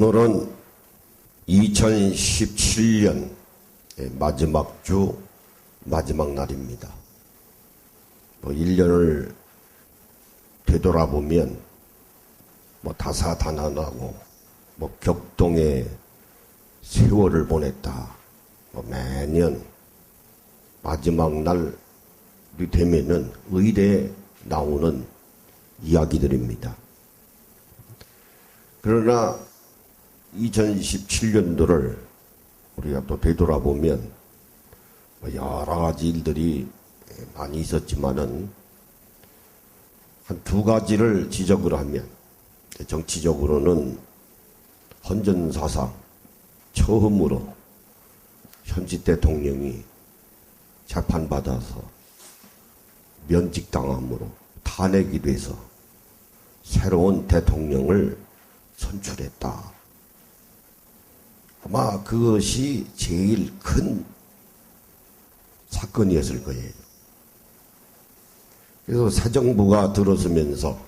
오늘은 2017년 마지막 주 마지막 날입니다. 1년을 되돌아보면 다사다난하고 격동의 세월을 보냈다. 매년 마지막 날이 되면은 의례에 나오는 이야기들입니다. 그러나 2017년도를 우리가 또 되돌아보면 여러 가지 일들이 많이 있었지만은 한 두 가지를 지적을 하면, 정치적으로는 헌전사상 처음으로 현직 대통령이 재판받아서 면직당함으로 탄핵이 돼서 새로운 대통령을 선출했다. 아마 그것이 제일 큰 사건이었을 거예요. 그래서 새 정부가 들어서면서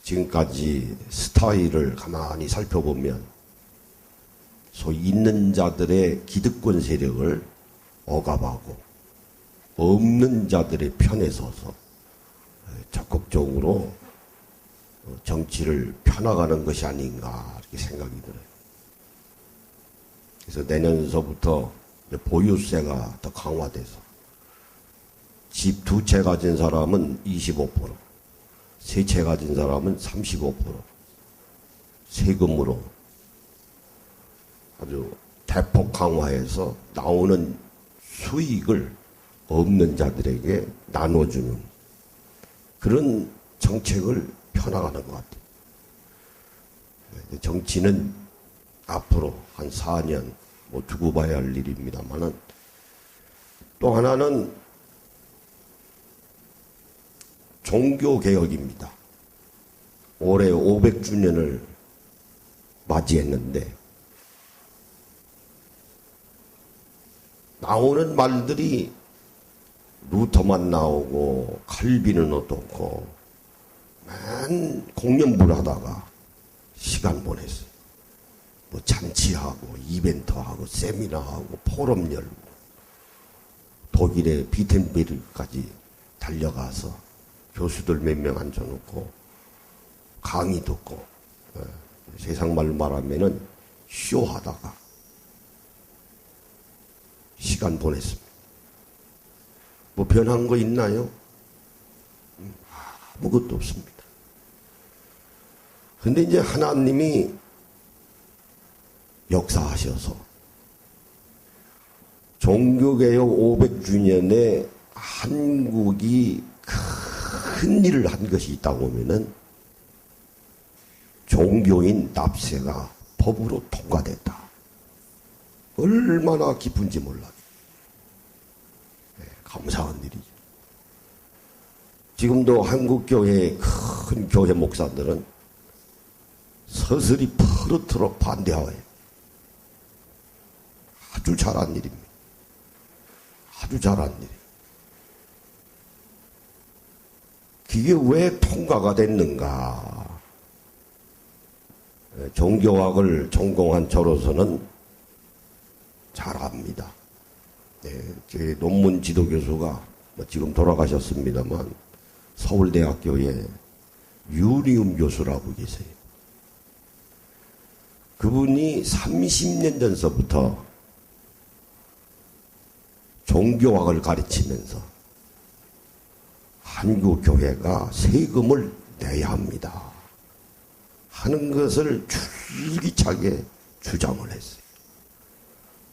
지금까지 스타일을 가만히 살펴보면 소위 있는 자들의 기득권 세력을 억압하고 없는 자들의 편에 서서 적극적으로 정치를 펴나가는 것이 아닌가 이렇게 생각이 들어요. 그래서 내년서부터 보유세가 더 강화돼서 집 두 채 가진 사람은 25%, 세 채 가진 사람은 35% 세금으로 아주 대폭 강화해서 나오는 수익을 없는 자들에게 나눠주는 그런 정책을 펴나가는 것 같아요. 정치는 앞으로 한 4년 두고 봐야 할 일입니다만은, 또 하나는 종교개혁입니다. 올해 500주년을 맞이했는데 나오는 말들이 루터만 나오고 칼빈은 어떻고 맨 공연불하다가 시간 보냈어요. 잔치하고 이벤트하고 세미나하고 포럼 열고 독일의 비텐베르까지 달려가서 교수들 몇 명 앉혀놓고 강의 듣고, 세상 말로 말하면은 쇼하다가 시간 보냈습니다. 변한 거 있나요? 아무것도 없습니다. 근데 이제 하나님이 역사하셔서 종교개혁 500주년에 한국이 큰 일을 한 것이 있다고 하면은 종교인 납세가 법으로 통과됐다. 얼마나 기쁜지 몰라요. 감사한 일이죠. 지금도 한국교회의 큰 교회 목사들은 서슬이 퍼르트로 반대하여요. 아주 잘한 일입니다. 아주 잘한 일이에요. 이게 왜 통과가 됐는가? 종교학을 전공한 저로서는 잘 압니다. 제 논문 지도교수가 지금 돌아가셨습니다만 서울대학교에 유리움 교수라고 계세요. 그분이 30년 전서부터 종교학을 가르치면서 한국 교회가 세금을 내야 합니다 하는 것을 줄기차게 주장을 했어요.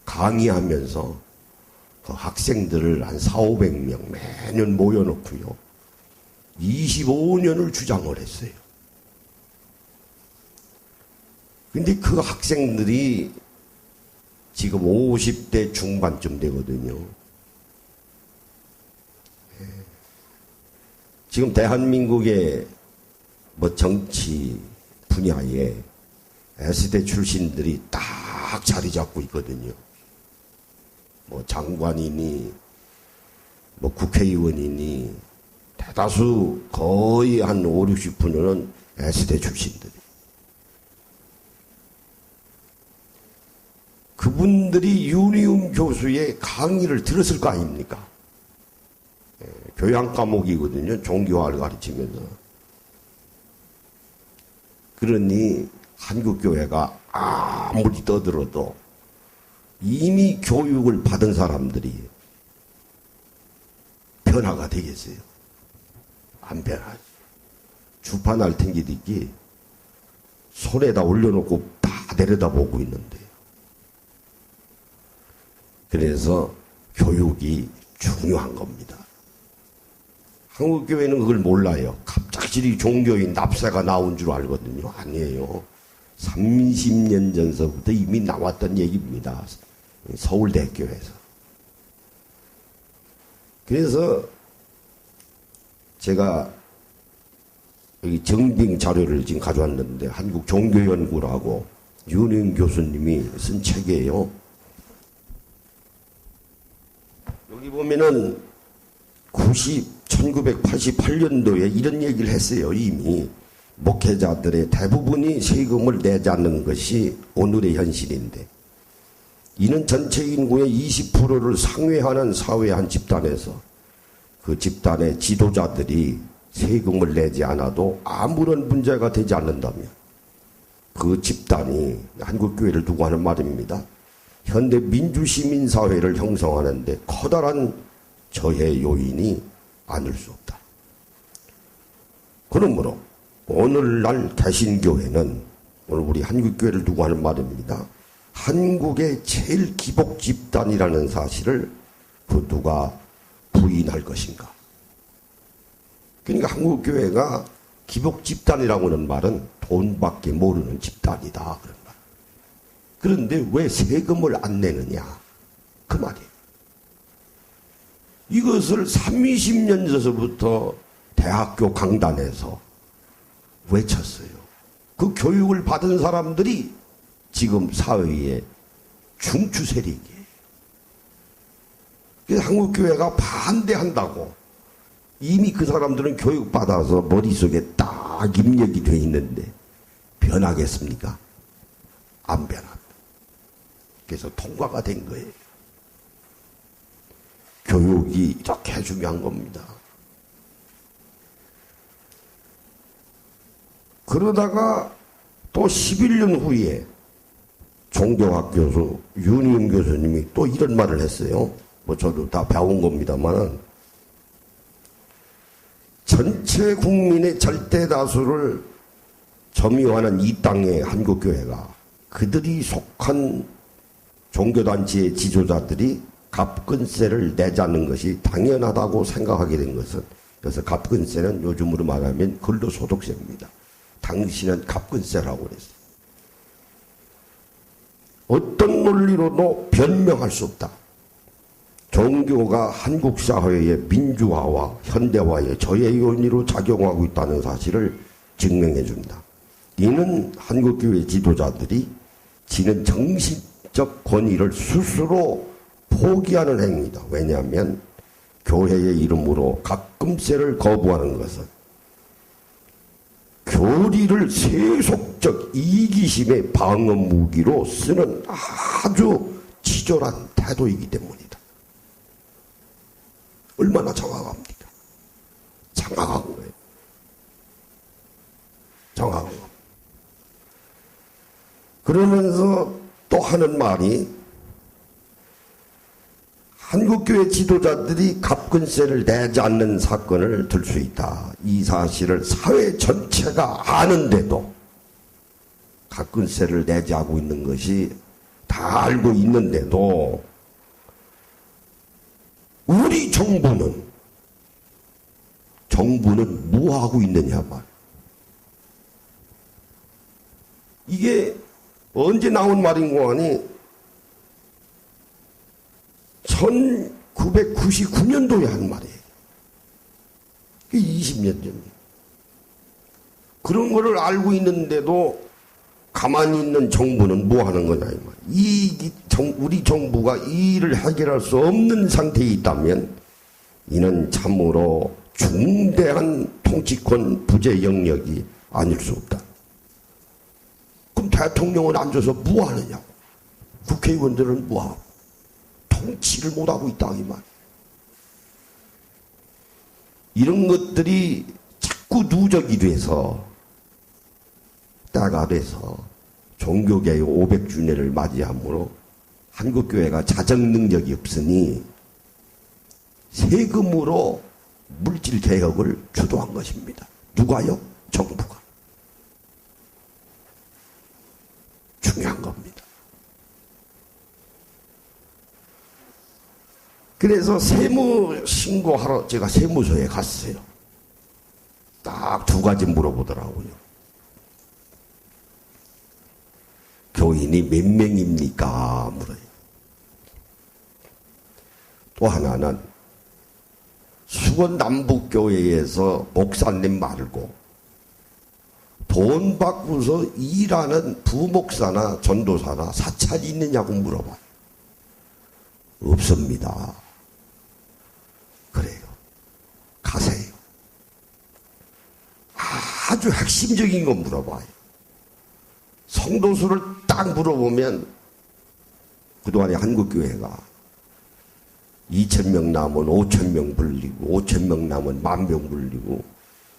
강의하면서 그 학생들을 한 4,500명 매년 모여놓고요. 25년을 주장을 했어요. 근데 그 학생들이 지금 50대 중반쯤 되거든요. 지금 대한민국의 정치 분야에 S대 출신들이 딱 자리 잡고 있거든요. 장관이니 국회의원이니 대다수 거의 한 50, 60%는 S대 출신들이. 그분들이 윤희웅 교수의 강의를 들었을 거 아닙니까? 교양 과목이거든요. 종교화를 가르치면서. 그러니 한국교회가 아무리 떠들어도 이미 교육을 받은 사람들이 변화가 되겠어요? 안 변하죠. 주판할 탱기들이 손에다 올려놓고 다 내려다보고 있는데요. 그래서 교육이 중요한 겁니다. 한국교회는 그걸 몰라요. 갑작스레 종교인 납세가 나온 줄 알거든요. 아니에요. 30년 전서부터 이미 나왔던 얘기입니다. 서울대학교에서. 그래서 제가 여기 정빙 자료를 지금 가져왔는데 한국종교연구라고 윤희웅 교수님이 쓴 책이에요. 여기 보면은 1988년도에 이런 얘기를 했어요. 이미 목회자들의 대부분이 세금을 내지 않는 것이 오늘의 현실인데, 이는 전체 인구의 20%를 상회하는 사회 한 집단에서 그 집단의 지도자들이 세금을 내지 않아도 아무런 문제가 되지 않는다면 그 집단이, 한국교회를 두고 하는 말입니다, 현대 민주시민사회를 형성하는데 커다란 저해 요인이 아닐 수 없다. 그러므로 오늘날 개신교회는, 오늘 우리 한국교회를 두고 하는 말입니다, 한국의 제일 기복 집단이라는 사실을 그 누가 부인할 것인가. 그러니까 한국교회가 기복 집단이라고 하는 말은 돈밖에 모르는 집단이다, 그런 말. 그런데 왜 세금을 안 내느냐, 그 말이에요. 이것을 30년 전서부터 대학교 강단에서 외쳤어요. 그 교육을 받은 사람들이 지금 사회의 중추 세력이에요. 그래서 한국교회가 반대한다고, 이미 그 사람들은 교육받아서 머릿속에 딱 입력이 돼 있는데 변하겠습니까? 안 변합니다. 그래서 통과가 된 거예요. 교육이 이렇게 중요한 겁니다. 그러다가 또 11년 후에 종교학 교수 윤희웅 교수님이 또 이런 말을 했어요. 뭐 저도 다 배운 겁니다만, 전체 국민의 절대 다수를 점유하는 이 땅의 한국교회가 그들이 속한 종교단체의 지도자들이 갑근세를 내지 않는 것이 당연하다고 생각하게 된 것은, 그래서 갑근세는 요즘으로 말하면 근로소득세입니다. 당신은 갑근세라고 그랬어요. 어떤 논리로도 변명할 수 없다. 종교가 한국 사회의 민주화와 현대화의 저해 요인으로 작용하고 있다는 사실을 증명해 준다. 이는 한국교회 지도자들이 지는 정신적 권위를 스스로 포기하는 행위다. 왜냐하면 교회의 이름으로 갑금세를 거부하는 것은 교리를 세속적 이기심의 방어 무기로 쓰는 아주 치졸한 태도이기 때문이다. 얼마나 정확합니까? 정확한 거예요. 정확한 거. 그러면서 또 하는 말이, 한국교회 지도자들이 갑근세를 내지 않는 사건을 들 수 있다. 이 사실을 사회 전체가 아는데도 갑근세를 내지 하고 있는 것이 다 알고 있는데도 우리 정부는 뭐 하고 있느냐 말. 이게 언제 나온 말인고 하니 1999년도에 한 말이에요. 20년 전이에요. 그런 거를 알고 있는데도 가만히 있는 정부는 뭐 하는 거냐 이 말. 우리 정부가 이 일을 해결할 수 없는 상태에 있다면 이는 참으로 중대한 통치권 부재 영역이 아닐 수 없다. 그럼 대통령은 앉아서 뭐 하느냐고. 국회의원들은 뭐 하고. 통치를 못하고 있다 이 말. 이런 것들이 자꾸 누적이 돼서 때가 돼서 종교개혁 500주년을 맞이함으로 한국교회가 자정 능력이 없으니 세금으로 물질개혁을 주도한 것입니다. 누가요? 정부가. 중요한 겁니다. 그래서 세무 신고하러 제가 세무서에 갔어요. 딱 두 가지 물어보더라고요. 교인이 몇 명입니까? 물어요. 또 하나는 수원 남북교회에서 목사님 말고 돈 받고서 일하는 부목사나 전도사나 사찰이 있느냐고 물어봐요. 없습니다. 그래요. 가세요. 아주 핵심적인 거 물어봐요. 성도수를 딱 물어보면 그동안에 한국교회가 2,000명 나오면 5,000명 불리고 5,000명 나오면 10,000명 불리고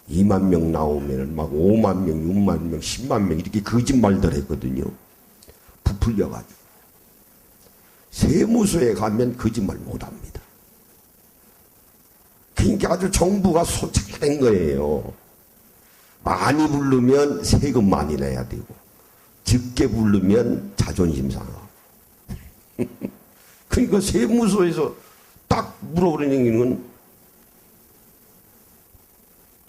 20,000명 나오면 막 50,000명, 60,000명, 100,000명 이렇게 거짓말들 했거든요. 부풀려가지고. 세무서에 가면 거짓말 못합니다. 그러니까 아주 정부가 소책된 거예요. 많이 부르면 세금 많이 내야 되고 적게 부르면 자존심 상하고. 그러니까 세무서에서 딱 물어보는 건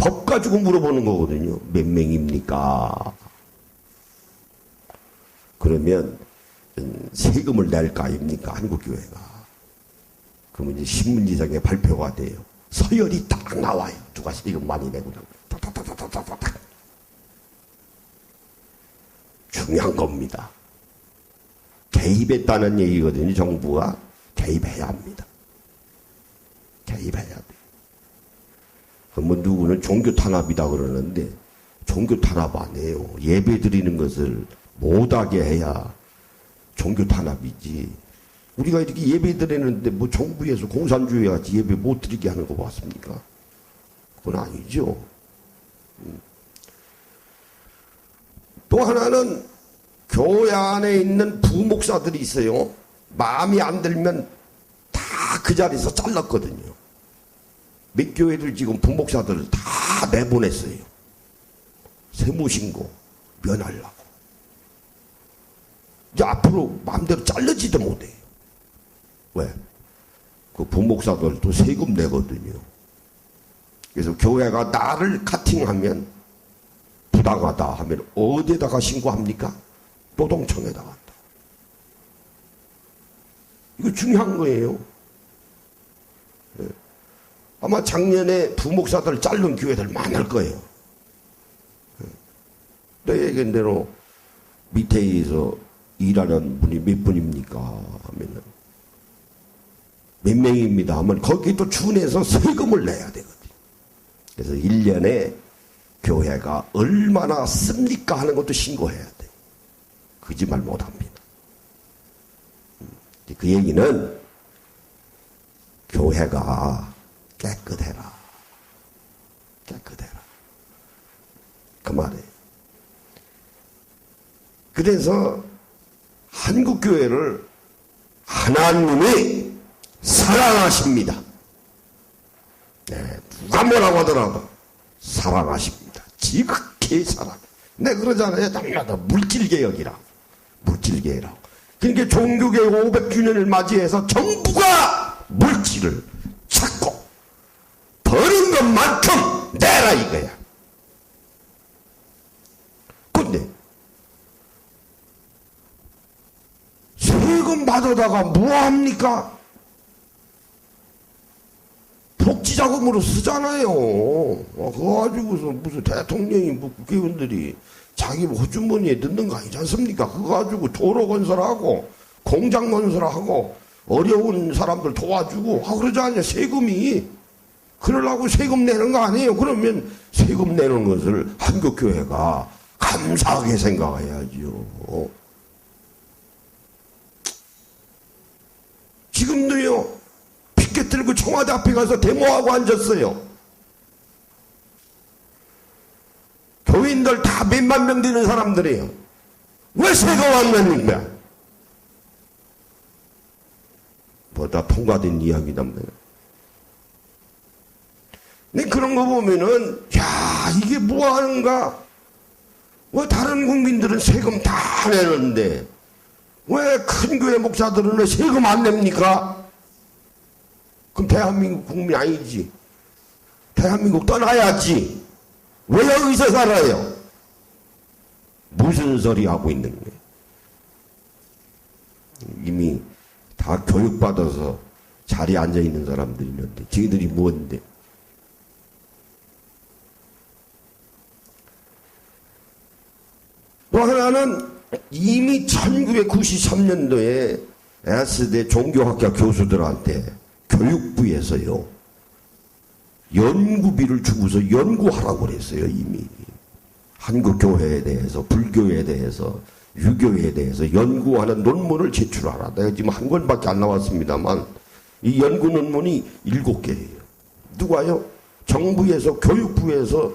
법 가지고 물어보는 거거든요. 몇 명입니까? 그러면 세금을 낼 거 아닙니까? 한국교회가. 그러면 이제 신문지상에 발표가 돼요. 서열이 딱 나와요. 누가 세금 많이 내고 탁탁탁탁탁탁. 중요한 겁니다. 개입했다는 얘기거든요. 정부가 개입해야 합니다. 개입해야 돼요. 뭐 누구는 종교 탄압이다 그러는데 종교 탄압 아니에요. 예배 드리는 것을 못하게 해야 종교 탄압이지. 우리가 이렇게 예배 드리는데 뭐 정부에서 공산주의 같이 예배 못 드리게 하는 거 봤습니까? 그건 아니죠. 또 하나는 교회 안에 있는 부목사들이 있어요. 마음이 안 들면 다 그 자리에서 잘랐거든요. 몇 교회들 지금 부목사들을 다 내보냈어요. 세무신고 면하려고. 이제 앞으로 마음대로 잘르지도 못해요. 왜? 그 부목사들도 세금 내거든요. 그래서 교회가 나를 카팅하면 부당하다 하면 어디에다가 신고합니까? 노동청에다 간다. 이거 중요한 거예요. 네. 아마 작년에 부목사들 자른 교회들 많을 거예요. 네. 내 얘기대로 밑에서 일하는 분이 몇 분입니까? 하면은 몇 명입니다 하면 거기 또 준해서 세금을 내야 되거든요. 그래서 1년에 교회가 얼마나 씁니까 하는 것도 신고해야 돼. 거짓말 못합니다. 그 얘기는 교회가 깨끗해라. 깨끗해라. 그 말이에요. 그래서 한국교회를 하나님이 사랑하십니다. 네, 누가 뭐라고 하더라도 사랑하십니다. 지극히 사랑해. 내 그러잖아요. 날마다 물질개혁이라. 물질개혁이라고. 그러니까 종교개혁 500주년을 맞이해서 정부가 물질을 찾고 버는 것만큼 내라 이거야. 근데 세금 받아다가 뭐합니까? 복지자금으로 쓰잖아요. 그거 가지고서 무슨 대통령이 뭐 국회의원들이 자기 호주머니에 넣는 거 아니지 않습니까? 그거 가지고 도로 건설하고 공장 건설하고 어려운 사람들 도와주고 그러지 않냐. 세금이 그러려고 세금 내는 거 아니에요. 그러면 세금 내는 것을 한국교회가 감사하게 생각해야죠. 지금도요, 피켓 들고 청와대 앞에 가서 데모하고 앉았어요. 교인들 다 몇만 명 되는 사람들이에요. 왜 세금 안 냅니까? 다 통과된 이야기단 말이에요. 근데 그런 거 보면은, 야, 이게 뭐 하는가? 왜 다른 국민들은 세금 다 내는데, 왜 큰 교회 목사들은 왜 세금 안 냅니까? 그럼 대한민국 국민 아니지. 대한민국 떠나야지. 왜 여기서 살아요? 무슨 소리 하고 있는 거예요? 이미 다 교육받아서 자리에 앉아있는 사람들이 있는데 저희들이 뭔데? 또 하나는 이미 1993년도에 S대 종교학과 교수들한테 교육부에서요 연구비를 주고서 연구하라고 그랬어요. 이미 한국 교회에 대해서, 불교에 대해서, 유교에 대해서 연구하는 논문을 제출하라. 내가 지금 한 권밖에 안 나왔습니다만 이 연구 논문이 7개예요. 누가요? 정부에서, 교육부에서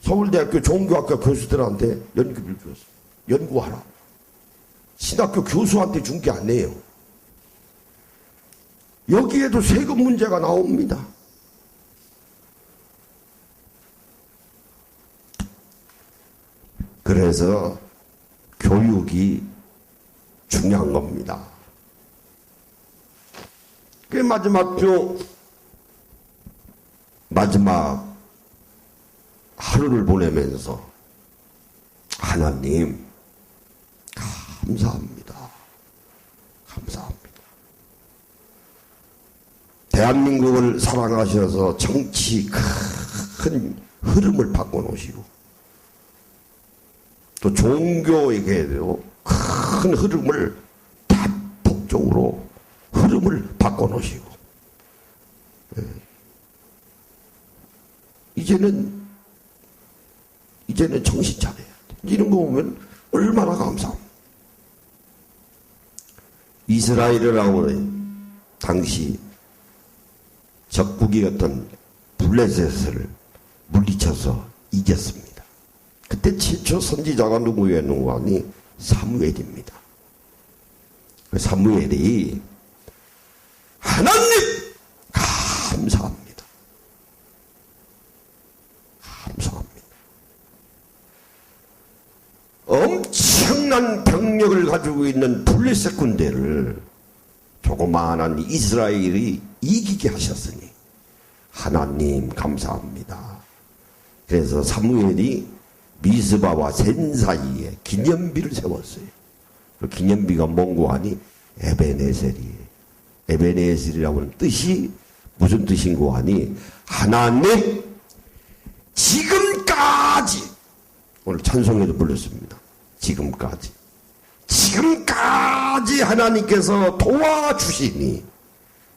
서울대학교 종교학과 교수들한테 연구비를 줬어요. 연구하라. 신학교 교수한테 준 게 아니에요. 여기에도 세금 문제가 나옵니다. 그래서 교육이 중요한 겁니다. 그 마지막 하루를 보내면서 하나님 감사합니다. 감사합니다. 대한민국을 사랑하셔서 정치 큰 흐름을 바꿔놓으시고 또 종교에게도 큰 흐름을 대폭적으로 흐름을 바꿔놓으시고 이제는 정신 차려야 돼. 이런 거 보면 얼마나 감사합니다. 이스라엘이라고 당시 적국이었던 블레셋을 물리쳐서 이겼습니다. 그때 최초 선지자가 누구였는고 하니 사무엘입니다. 사무엘이 하나님 감사합니다. 감사합니다. 엄청난 병력을 가지고 있는 블레셋 군대를 조그마한 이스라엘이 이기게 하셨으니 하나님 감사합니다. 그래서 사무엘이 미스바와 센 사이에 기념비를 세웠어요. 그 기념비가 뭔고 하니 에베네셀이에요. 에베네셀이라고 하는 뜻이 무슨 뜻인고 하니 하나님 지금까지, 오늘 찬송에도 불렀습니다. 지금까지 하나님께서 도와주시니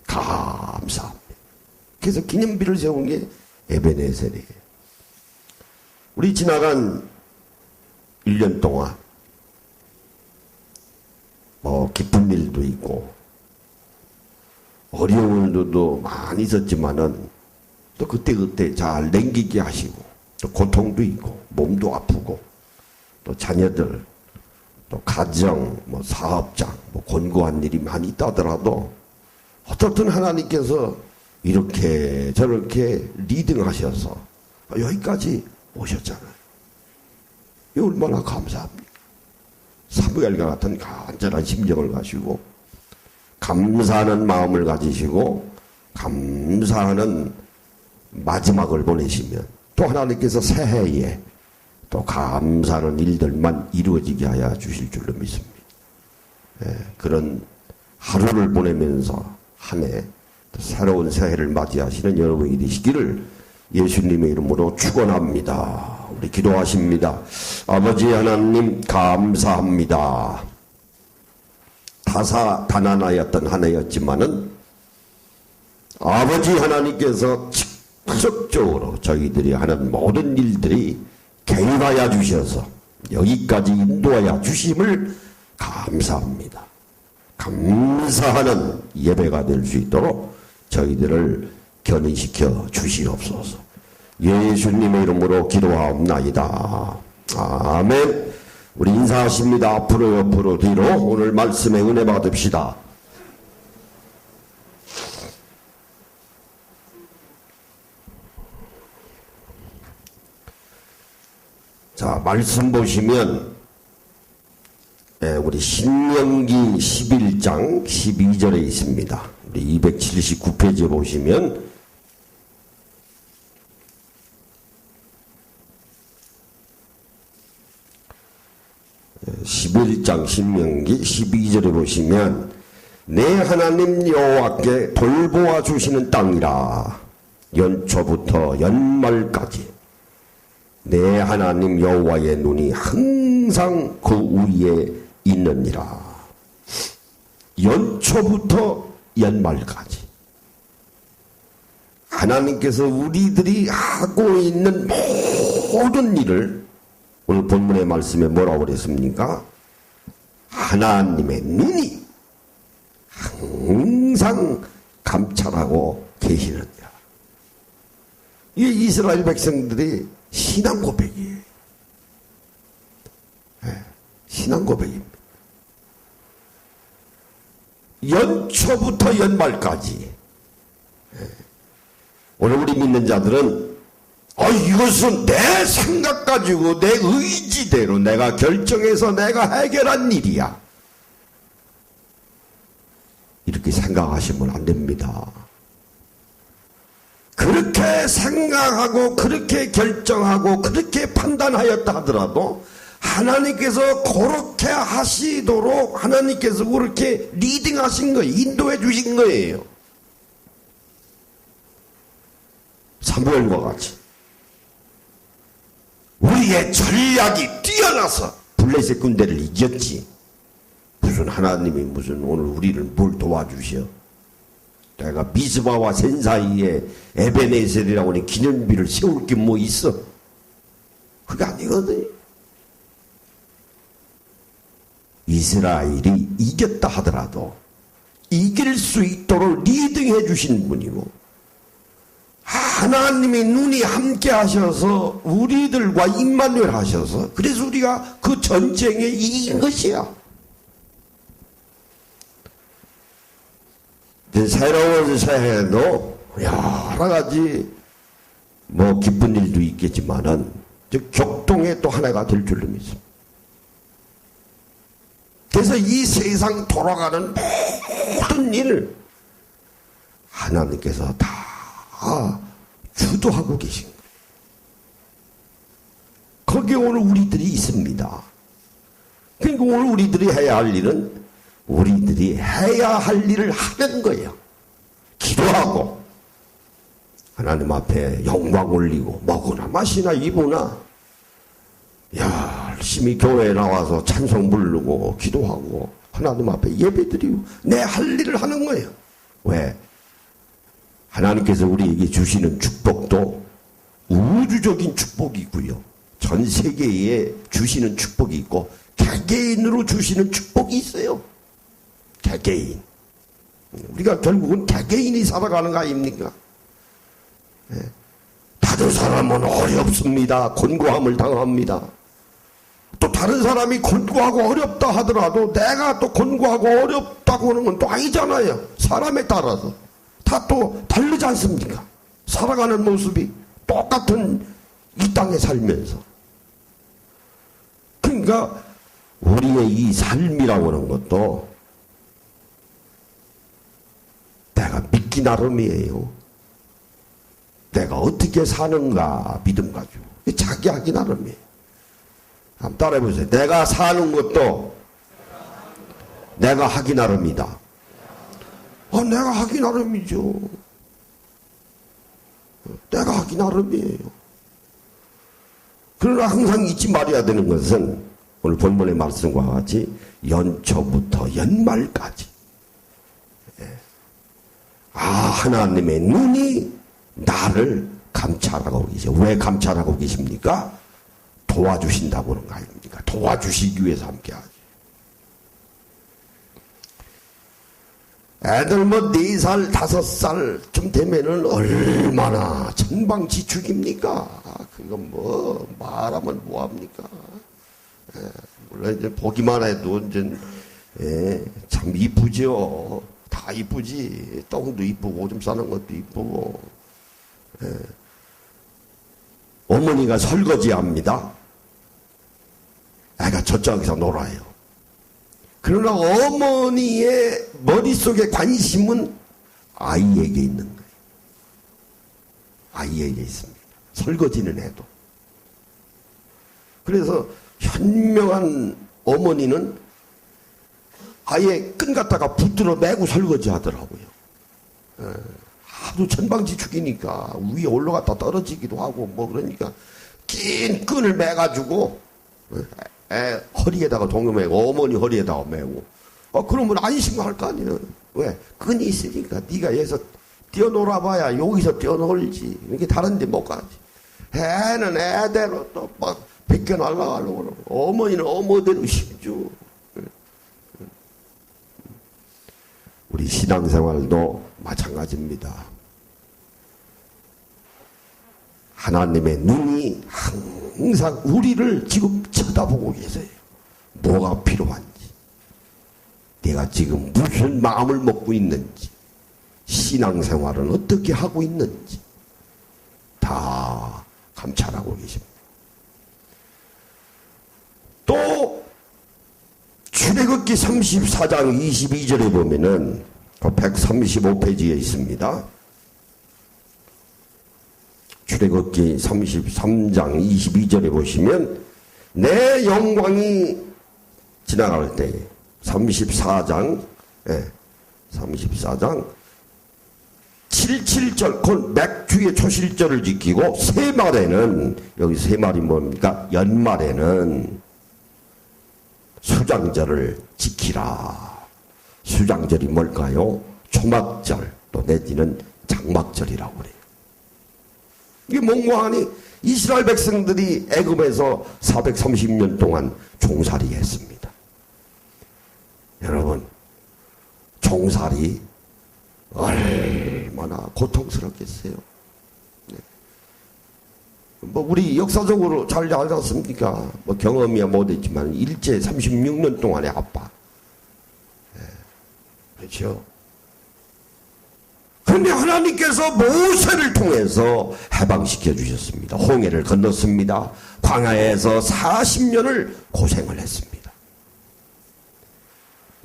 감사합니다. 그래서 기념비를 세운 게 에베네셀이에요. 우리 지나간 1년 동안 기쁜 일도 있고 어려운 일도 많이 있었지만은 또 그때 잘 넘기게 하시고 또 고통도 있고 몸도 아프고 또 자녀들 또 가정 사업장 권고한 일이 많이 있다더라도 어떻든 하나님께서 이렇게 저렇게 리딩하셔서 여기까지 오셨잖아요. 이 얼마나 감사합니까? 사무엘과 같은 간절한 심정을 가지고 감사하는 마음을 가지시고 감사하는 마지막을 보내시면 또 하나님께서 새해에 또 감사하는 일들만 이루어지게 하여 주실 줄로 믿습니다. 그런 하루를 보내면서 한 해 새로운 새해를 맞이하시는 여러분이 되시기를 예수님의 이름으로 축원합니다. 우리 기도하십니다. 아버지 하나님 감사합니다. 다사다난하였던 한 해였지만은 아버지 하나님께서 직접적으로 저희들이 하는 모든 일들이 개입하여 주셔서 여기까지 인도하여 주심을 감사합니다. 감사하는 예배가 될 수 있도록 저희들을 견인시켜 주시옵소서. 예수님의 이름으로 기도하옵나이다. 아멘. 우리 인사하십니다. 앞으로 옆으로 뒤로 오늘 말씀에 은혜 받읍시다. 자, 말씀 보시면 우리 신명기 11장 12절에 있습니다. 우리 279페이지 보시면 신명기 12절에 보시면 내 하나님 여호와께 돌보아 주시는 땅이라 연초부터 연말까지 내 하나님 여호와의 눈이 항상 그 위에 있느니라. 연초부터 연말까지 하나님께서 우리들이 하고 있는 모든 일을 오늘 본문의 말씀에 뭐라고 그랬습니까? 하나님의 눈이 항상 감찰하고 계시느니라. 이게 이스라엘 백성들이 신앙 고백이에요. 신앙 고백입니다. 연초부터 연말까지. 오늘 우리 믿는 자들은 이것은 내 생각 가지고 내 의지대로 내가 결정해서 내가 해결한 일이야. 이렇게 생각하시면 안 됩니다. 그렇게 생각하고 그렇게 결정하고 그렇게 판단하였다 하더라도 하나님께서 그렇게 하시도록 하나님께서 그렇게 리딩하신 거예요. 인도해 주신 거예요. 사무엘과 같이 우리의 전략이 뛰어나서 블레셋 군대를 이겼지. 무슨 하나님이 무슨 오늘 우리를 뭘 도와주셔. 내가 미스바와 센 사이에 에베네셀이라고 하는 기념비를 세울 게 뭐 있어? 그게 아니거든. 이스라엘이 이겼다 하더라도 이길 수 있도록 리딩해 주신 분이고 하나님의 눈이 함께 하셔서 우리들과 임마누엘 하셔서 그래서 우리가 그 전쟁에 이긴 것이야. 새로운 새해에도 여러 가지 뭐 기쁜 일도 있겠지만은 격동의 또 하나가 될 줄로 믿습니다. 그래서 이 세상 돌아가는 모든 일을 하나님께서 다 주도하고 계신 거예요. 거기에 오늘 우리들이 있습니다. 그러니까 오늘 우리들이 해야 할 일은 우리들이 해야 할 일을 하는 거예요. 기도하고 하나님 앞에 영광 올리고 먹으나 마시나 입으나 열심히 교회에 나와서 찬송 부르고 기도하고 하나님 앞에 예배드리고 내 할 일을 하는 거예요. 왜? 하나님께서 우리에게 주시는 축복도 우주적인 축복이고요. 전 세계에 주시는 축복이 있고 개개인으로 주시는 축복이 있어요. 개개인. 우리가 결국은 개개인이 살아가는 거 아닙니까? 다른 사람은 어렵습니다. 곤고함을 당합니다. 또 다른 사람이 곤고하고 어렵다 하더라도 내가 또 곤고하고 어렵다고 하는 건 또 아니잖아요. 사람에 따라서 다 또 다르지 않습니까? 살아가는 모습이 똑같은 이 땅에 살면서. 그러니까 우리의 이 삶이라고 하는 것도 내가 믿기 나름이에요. 내가 어떻게 사는가 믿음 가지고 자기 하기 나름이에요. 한번 따라해보세요. 내가 사는 것도 내가 하기 나름이다. 내가 하기 나름이죠. 내가 하기 나름이에요. 그러나 항상 잊지 말아야 되는 것은 오늘 본문의 말씀과 같이 연초부터 연말까지 하나님의 눈이 나를 감찰하고 계세요. 왜 감찰하고 계십니까? 도와주신다고 그런 거 아닙니까? 도와주시기 위해서 함께하죠. 애들 뭐 4살, 5살쯤 되면은 얼마나 천방지축입니까? 그건 뭐 말하면 뭐합니까? 물론 이제 보기만 해도 이제 참 이쁘죠. 다 이쁘지. 똥도 이쁘고 오줌 싸는 것도 이쁘고. 어머니가 설거지합니다. 애가 저쪽에서 놀아요. 그러나 어머니의 머릿속에 관심은 아이에게 있는 거예요. 아이에게 있습니다. 설거지는 해도. 그래서 현명한 어머니는 아예 끈 갖다가 붙들어 매고 설거지 하더라고요. 하도 천방지축이니까 위에 올라갔다 떨어지기도 하고 뭐 그러니까 긴 끈을 매가지고 허리에다가 동요매고 어머니 허리에다가 매고 그러면 안심할 거 아니에요. 왜? 끈이 있으니까 네가 여기서 뛰어놀아봐야 여기서 뛰어놀지 이게 다른 데 못 가지. 애는 애대로 또 막 벗겨 날아가려고 그러고 어머니는 어머니대로 심죠. 우리 신앙생활도 마찬가지입니다. 하나님의 눈이 항상 우리를 지금 쳐다보고 계세요. 뭐가 필요한지, 내가 지금 무슨 마음을 먹고 있는지, 신앙생활은 어떻게 하고 있는지 다 감찰하고 계십니다. 또 출애굽기 34장 22절에 보면은 135페이지에 있습니다. 출애굽기 33장 22절에 보시면 내 영광이 지나갈 때 34장 77절 곧 맥주의 초실절을 지키고 새말에는 여기 새말이 뭡니까? 연말에는 수장절을 지키라. 수장절이 뭘까요? 초막절 또 내지는 장막절이라고 그래요. 이게 뭔가 하니 이스라엘 백성들이 애굽에서 430년 동안 종살이 했습니다. 여러분 종살이 얼마나 고통스럽겠어요. 뭐 우리 역사적으로 잘 알지 않습니까? 뭐 경험이야 못했지만 일제 36년 동안의 아빠. 그렇죠. 그런데 하나님께서 모세를 통해서 해방시켜 주셨습니다. 홍해를 건넜습니다. 광야에서 40년을 고생을 했습니다.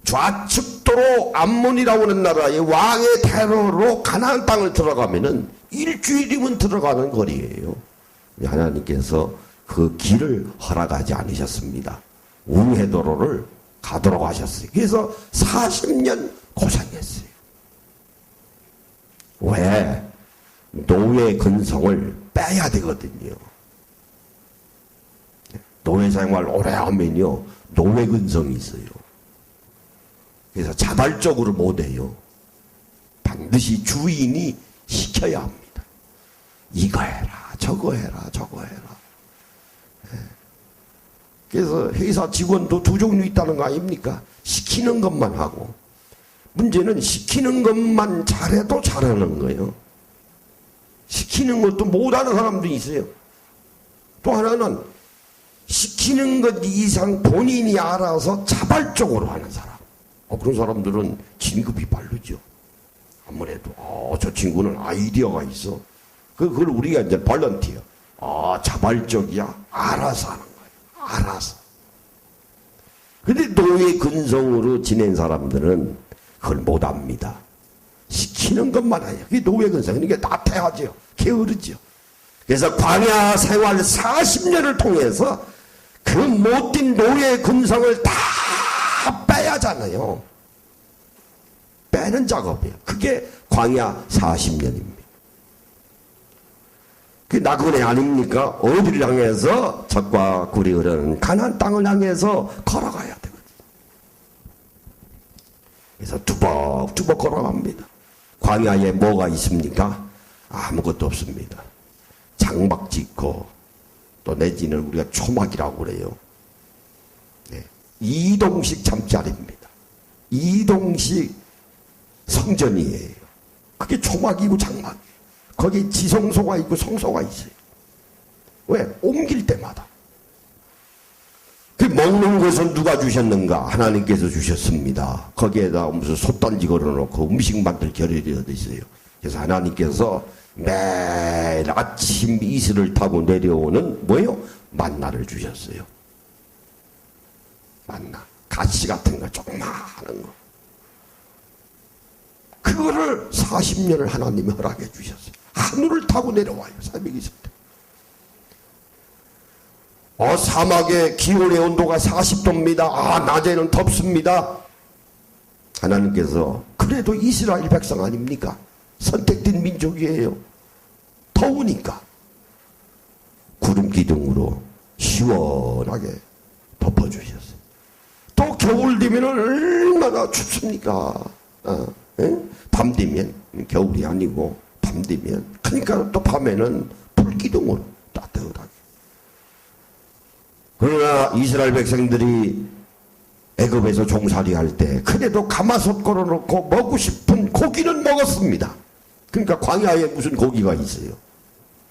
좌측도로 암몬이라고 하는 나라의 왕의 테러로 가나안 땅을 들어가면은 일주일이면 들어가는 거리예요. 하나님께서 그 길을 허락하지 않으셨습니다. 웅해도로를 가도록 하셨어요. 그래서 40년 고생했어요. 왜? 노예 근성을 빼야 되거든요. 노예 생활 오래 하면요 노예 근성이 있어요. 그래서 자발적으로 못해요. 반드시 주인이 시켜야 합니다. 이거 해라 저거 해라 저거 해라. 그래서 회사 직원도 두 종류 있다는 거 아닙니까? 시키는 것만 하고, 문제는 시키는 것만 잘해도 잘하는 거예요. 시키는 것도 못하는 사람도 있어요. 또 하나는 시키는 것 이상 본인이 알아서 자발적으로 하는 사람. 그런 사람들은 진급이 빠르죠. 아무래도 저 친구는 아이디어가 있어. 그걸 우리가 이제 발런티어. 자발적이야. 알아서 하는 거예요. 알아서. 근데 노예 근성으로 지낸 사람들은 그걸 못합니다. 시키는 것만 해요. 그게 노예 근성. 그러니까 나태하죠. 게으르죠. 그래서 광야 생활 40년을 통해서 그 못된 노예 근성을 다 빼야잖아요. 빼는 작업이에요. 그게 광야 40년입니다. 그게 나그네 아닙니까? 어디를 향해서 젖과 꿀이 흐르는 가나안 땅을 향해서 걸어가야 되거든요. 그래서 두벅두벅 걸어갑니다. 광야에 뭐가 있습니까? 아무것도 없습니다. 장막 짓고 또 내지는 우리가 초막이라고 그래요. 네. 이동식 잠자리입니다. 이동식 성전이에요. 그게 초막이고 장막이에요. 거기 지성소가 있고 성소가 있어요. 왜? 옮길 때마다. 그 먹는 것은 누가 주셨는가? 하나님께서 주셨습니다. 거기에다 무슨 솥단지 걸어놓고 음식 만들 겨를이 어디 있어요. 그래서 하나님께서 매일 아침 이슬을 타고 내려오는 뭐예요? 만나를 주셨어요. 만나. 가시 같은 거 조그마한 거. 그거를 40년을 하나님이 허락해 주셨어요. 하늘을 타고 내려와요. 새벽 있을 때. 사막의 기온의 온도가 40도입니다. 낮에는 덥습니다. 하나님께서 그래도 이스라엘 백성 아닙니까? 선택된 민족이에요. 더우니까 구름 기둥으로 시원하게 덮어주셨어요. 또 겨울 되면 얼마나 춥습니까? 밤 되면 겨울이 아니고 밤 되면 그러니까 또 밤에는 불기둥으로 따뜻하게. 그러나 이스라엘 백성들이 애굽에서 종살이 할 때 그래도 가마솥 걸어놓고 먹고 싶은 고기는 먹었습니다. 그러니까 광야에 무슨 고기가 있어요.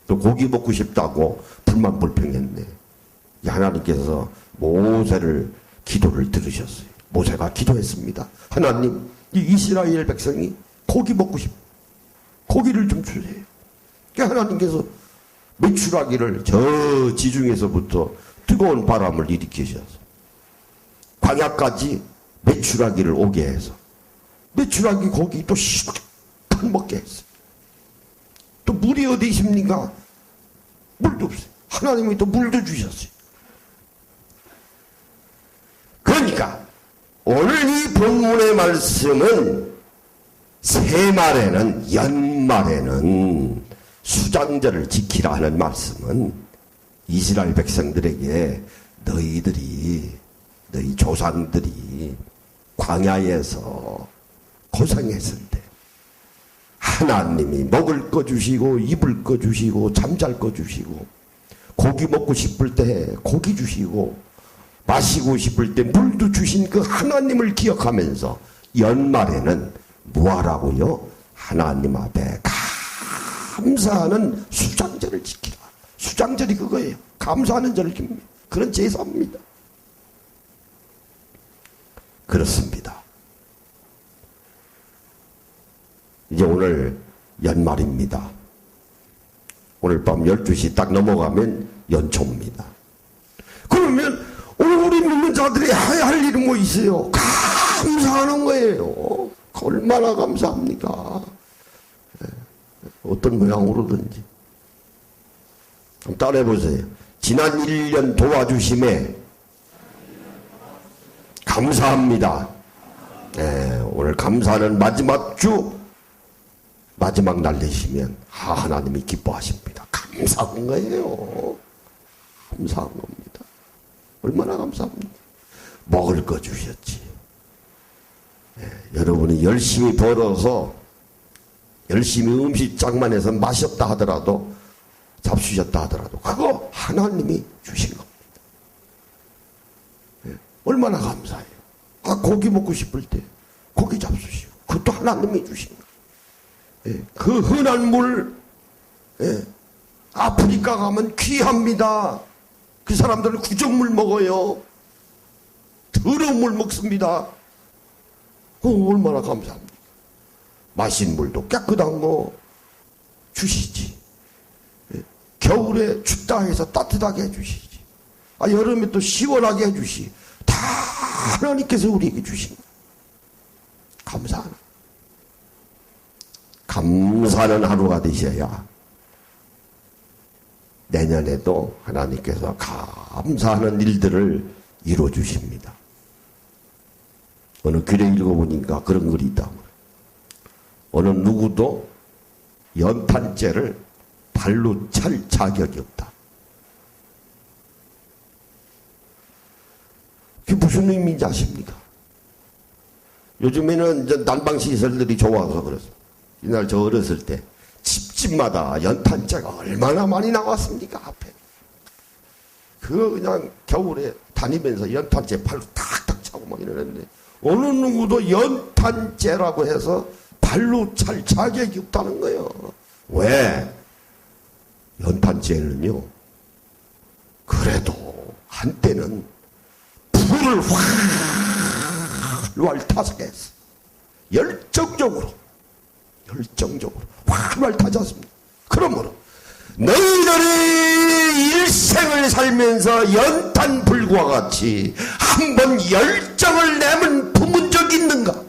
또 고기 먹고 싶다고 불만불평했네. 하나님께서 모세를 기도를 들으셨어요. 모세가 기도했습니다. 하나님, 이 이스라엘 백성이 고기 먹고 싶어. 고기를 좀 주세요. 그러니까 하나님께서 메추라기를 저 지중에서부터 뜨거운 바람을 일으키셔서 광야까지 메추라기를 오게 해서 메추라기 고기 또 시원하게 먹게 했어요. 또 물이 어디 있습니까? 물도 없어요. 하나님이 또 물도 주셨어요. 그러니까 오늘 이 본문의 말씀은 새말에는 연말에는 수장절을 지키라 하는 말씀은 이스라엘 백성들에게 너희 조상들이 광야에서 고생했을 때 하나님이 먹을 거 주시고 입을 거 주시고 잠잘 거 주시고 고기 먹고 싶을 때 고기 주시고 마시고 싶을 때 물도 주신 그 하나님을 기억하면서 연말에는 뭐하라고요? 하나님 앞에 감사하는 수장절을 지키라. 수장절이 그거예요. 감사하는 절을 깁니다. 그런 제사입니다. 그렇습니다. 이제 오늘 연말입니다. 오늘 밤 12시 딱 넘어가면 연초입니다. 그러면 오늘 우리 믿는 자들이 해야 할 일은 뭐 있어요? 감사하는 거예요. 얼마나 감사합니까? 어떤 모양으로든지. 한번 따라해보세요. 지난 1년 도와주심에 감사합니다. 오늘 감사하는 마지막 주 마지막 날 되시면 하나님이 기뻐하십니다. 감사한 거예요. 감사한 겁니다. 얼마나 감사합니까? 먹을 거 주셨지. 여러분이 열심히 벌어서 열심히 음식장만 해서 마셨다 하더라도 잡수셨다 하더라도 그거 하나님이 주신 겁니다. 얼마나 감사해요. 고기 먹고 싶을 때 고기 잡수시고 그것도 하나님이 주신 거예요. 그 흔한 물 아프리카 가면 귀합니다. 그 사람들은 구정물 먹어요. 더러운 물 먹습니다. 얼마나 감사합니까? 마신 물도 깨끗한 거 주시지. 겨울에 춥다 해서 따뜻하게 해주시지. 여름에 또 시원하게 해주시. 다 하나님께서 우리에게 주신 거예요. 감사하는 하루가 되셔야 내년에도 하나님께서 감사하는 일들을 이루어주십니다. 어느 글에 읽어보니까 그런 글이 있다. 어느 누구도 연탄재를 발로 찰 자격이 없다. 그게 무슨 의미인지 아십니까? 요즘에는 이제 난방시설들이 좋아서 그렇습니다. 이날 저 어렸을 때 집집마다 연탄재가 얼마나 많이 나왔습니까? 앞에 그거 그냥 겨울에 다니면서 연탄재 발로 탁탁 차고 막 이러는데 어느 누구도 연탄재라고 해서 발로 찰 자격이 없다는 거예요. 왜? 연탄재는요 그래도 한때는 불을 활활 타서 했어. 열정적으로 활활 타지 않습니다. 그러므로 너희들이 일생을 살면서 연탄불과 같이 한번 열정을 내면 품은 적 있는가?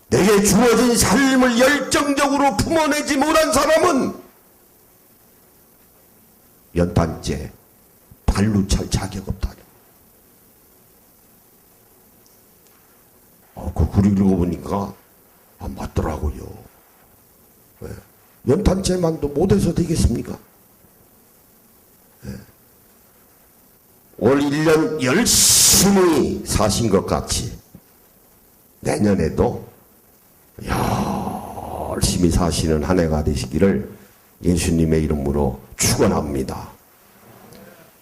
내게 주어진 삶을 열정적으로 품어내지 못한 사람은 연탄재 발로 찰 자격 없다. 그 글 읽어보니까 맞더라고요. 네. 연탄재만도 못해서 되겠습니까? 네. 올 1년 열심히 사신 것 같이 내년에도 열심히 사시는 한 해가 되시기를 예수님의 이름으로 축원합니다.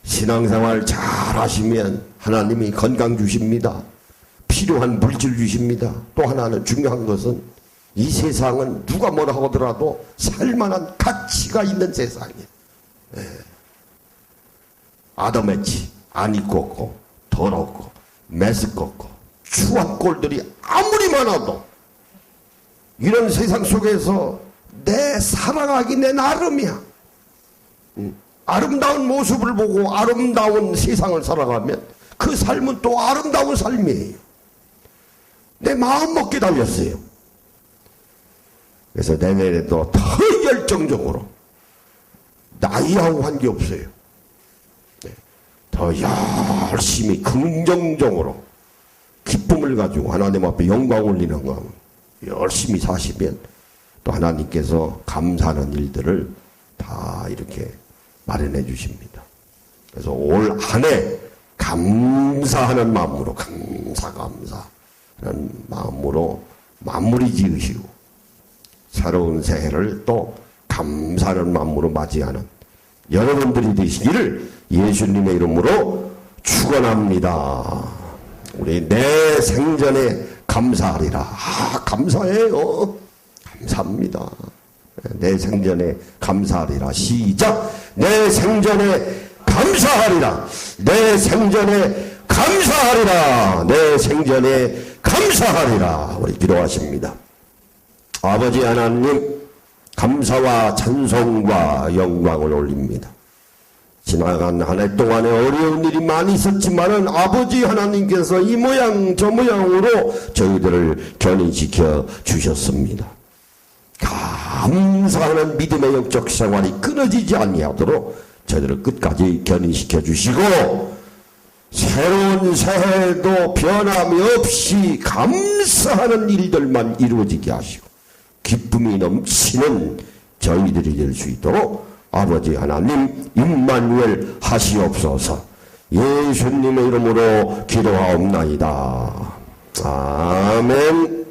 신앙생활 잘 하시면 하나님이 건강 주십니다. 필요한 물질 주십니다. 또 하나는 중요한 것은 이 세상은 누가 뭐라 하더라도 살만한 가치가 있는 세상이에요. 아담했지 안 입고 없고 더럽고 메스껍고 추한 꼴들이 아무리 많아도 이런 세상 속에서 내 살아가기 내 나름이야. 아름다운 모습을 보고 아름다운 세상을 살아가면 그 삶은 또 아름다운 삶이에요. 내 마음 먹게 달렸어요. 그래서 내년에도 더 열정적으로 나이하고 관계없어요. 더 열심히 긍정적으로 기쁨을 가지고 하나님 앞에 영광 올리는 거 열심히 사시면 또 하나님께서 감사하는 일들을 다 이렇게 마련해 주십니다. 그래서 올 한 해 감사하는 마음으로 감사하는 마음으로 마무리 지으시고 새로운 새해를 또 감사하는 마음으로 맞이하는 여러분들이 되시기를 예수님의 이름으로 축원합니다. 우리 내 생전에 감사하리라. 감사해요. 감사합니다. 내 생전에 감사하리라. 시작. 내 생전에 감사하리라. 내 생전에 감사하리라. 내 생전에 감사하리라. 우리 기도하십니다. 아버지 하나님, 감사와 찬송과 영광을 올립니다. 지나간 한 해 동안에 어려운 일이 많이 있었지만은 아버지 하나님께서 이 모양 저 모양으로 저희들을 견인시켜 주셨습니다. 감사하는 믿음의 영적 생활이 끊어지지 아니하도록 저희들을 끝까지 견인시켜 주시고 새로운 새해도 변함이 없이 감사하는 일들만 이루어지게 하시고 기쁨이 넘치는 저희들이 될 수 있도록 아버지 하나님 임마누엘 하시옵소서. 예수님의 이름으로 기도하옵나이다. 아멘.